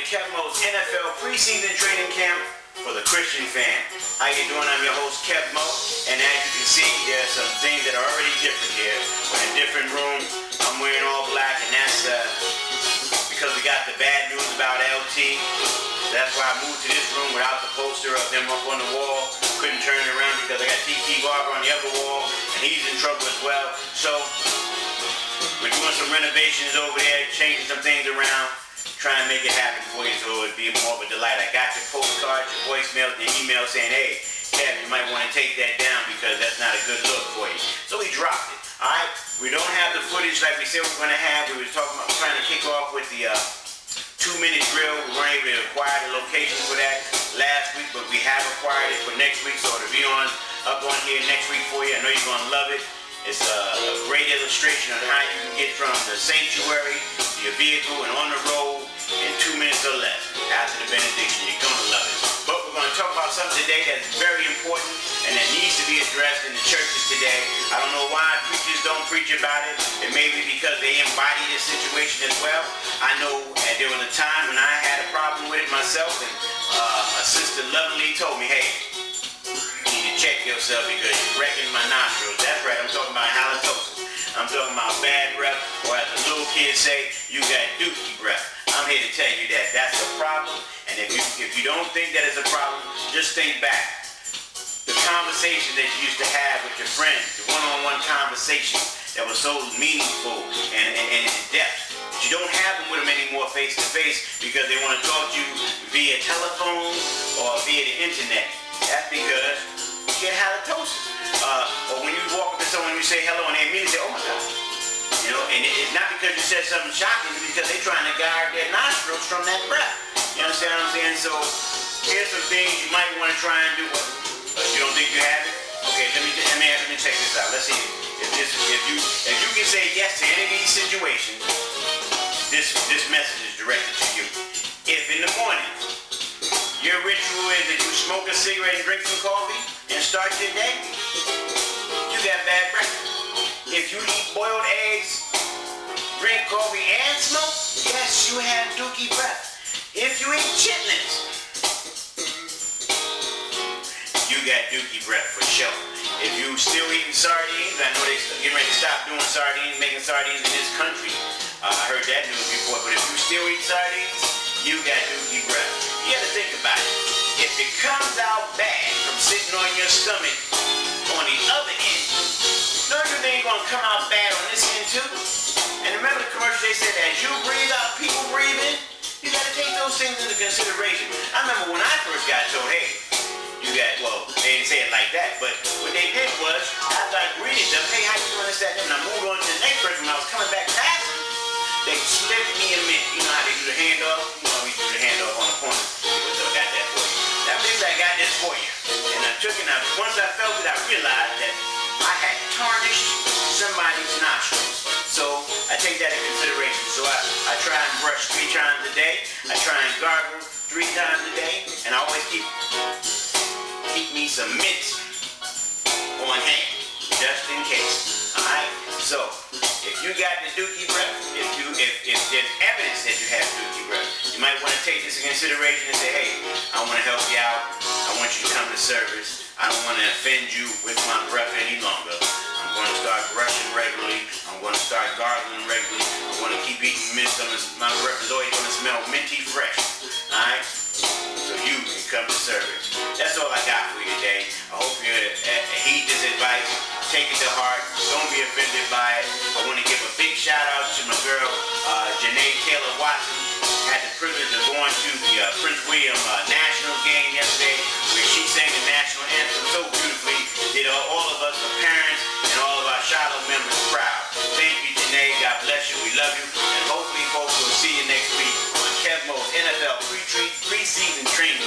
Kevmo'S NFL preseason training camp for the Christian fan. How you doing? I'm your host, Kevmo, and as you can see, there's some things that are already different here. We're in a different room. I'm wearing all black, and that's because we got the bad news about LT. That's why I moved to this room without the poster of him up on the wall. Couldn't turn it around because I got TP Barber on the other wall, and he's in trouble as well. So we're doing some renovations over there, changing some things around, trying to make it happen for you so it'd be more of a delight. I got your postcards, your voicemails, and your email saying, hey, Kev, you might want to take that down because that's not a good look for you. So we dropped it. All right, we don't have the footage like we said we were going to have. We were talking about trying to kick off with the 2-minute drill. We weren't able to acquire the location for that last week, but we have acquired it for next week, so it'll be up on here next week for you. I know you're going to love it. It's a great illustration on how you can get from the sanctuary to your vehicle and on the road in 2 minutes or less. After the benediction, you're going to love it. But we're going to talk about something today that's very important and that needs to be addressed in the churches today. I don't know why preachers don't preach about it. It may be because they embody this situation as well. I know there was a time when I had a problem with it myself, and a sister lovingly told me, hey, you need to check yourself because you're wrecking my nostrils. That's right, I'm talking about halitosis. I'm talking about bad breath, or as the little kids say, you got dookie breath. I'm here to tell you that that's a problem, and if you don't think that it's a problem, just think back. The conversation that you used to have with your friends, the one-on-one conversation that was so meaningful and in depth. But you don't have them with them anymore face-to-face because they want to talk to you via telephone or via the internet. That's because you get halitosis. Or when you walk up to someone and you say hello and they immediately say, oh my God. You know, and it's not because you said something shocking, it's because they're trying to guard their nostrils from that breath. You understand what I'm saying? So here's some things you might want to try and do. You don't think you have it? Okay, let me check this out. Let's see if you can say yes to any of these situations. This message is directed to you. If in the morning your ritual is that you smoke a cigarette and drink some coffee and start your day, you got bad breath. If you eat boiled eggs, drink coffee, and smoke, yes, you have dookie breath. If you eat chitlins, you got dookie breath for sure. If you still eating sardines, I know they getting ready to stop doing sardines, making sardines in this country. I heard that news before, but if you still eat sardines, you got dookie breath. You have to think about it. If it comes out bad from sitting on your stomach on the other end, don't you think it's going to come out bad on this end too? And remember the commercial they said, as you breathe out, people breathe in? You got to take those things into consideration. I remember when I first got told, hey, you got, well, they didn't say it like that, but what they did was, after I greeted them, hey, how you doing, this, that, and I moved on to the next person. When I was coming back past them, they slipped me a mint. You know how they do the handoff? You know how we do the handoff on the corner. So I got that for you. That means I got this for you. And I took it out. Once I felt it, I realized that I had tarnished somebody's nostrils. So I take that in consideration. So I try and brush 3 times a day. I try and gargle 3 times a day. And I always keep me some mints on hand, just in case. Alright? So if you got the dookie breath, if there's evidence that you have dookie breath, you might want to take this in consideration and say, hey, I want to help you out. I want you to come to service. I don't want to offend you with my breath any longer. I'm going to start brushing regularly. I'm going to start gargling regularly. I'm going to keep eating mint. My breath is always going to smell minty fresh. Alright? So you can come to service. That's all I got for you today. I hope you heed this advice. Take it to heart. Don't be offended by it. I want to give a big shout out to my girl, Janae Taylor Watson. Had the privilege of going to the Prince William National game yesterday, where she sang the national anthem so beautifully. Did all of us, the parents, and all of our Shiloh members proud. Thank you, Janae. God bless you. We love you. And hopefully, folks, we'll see you next week on Kevmo'S NFL preseason training.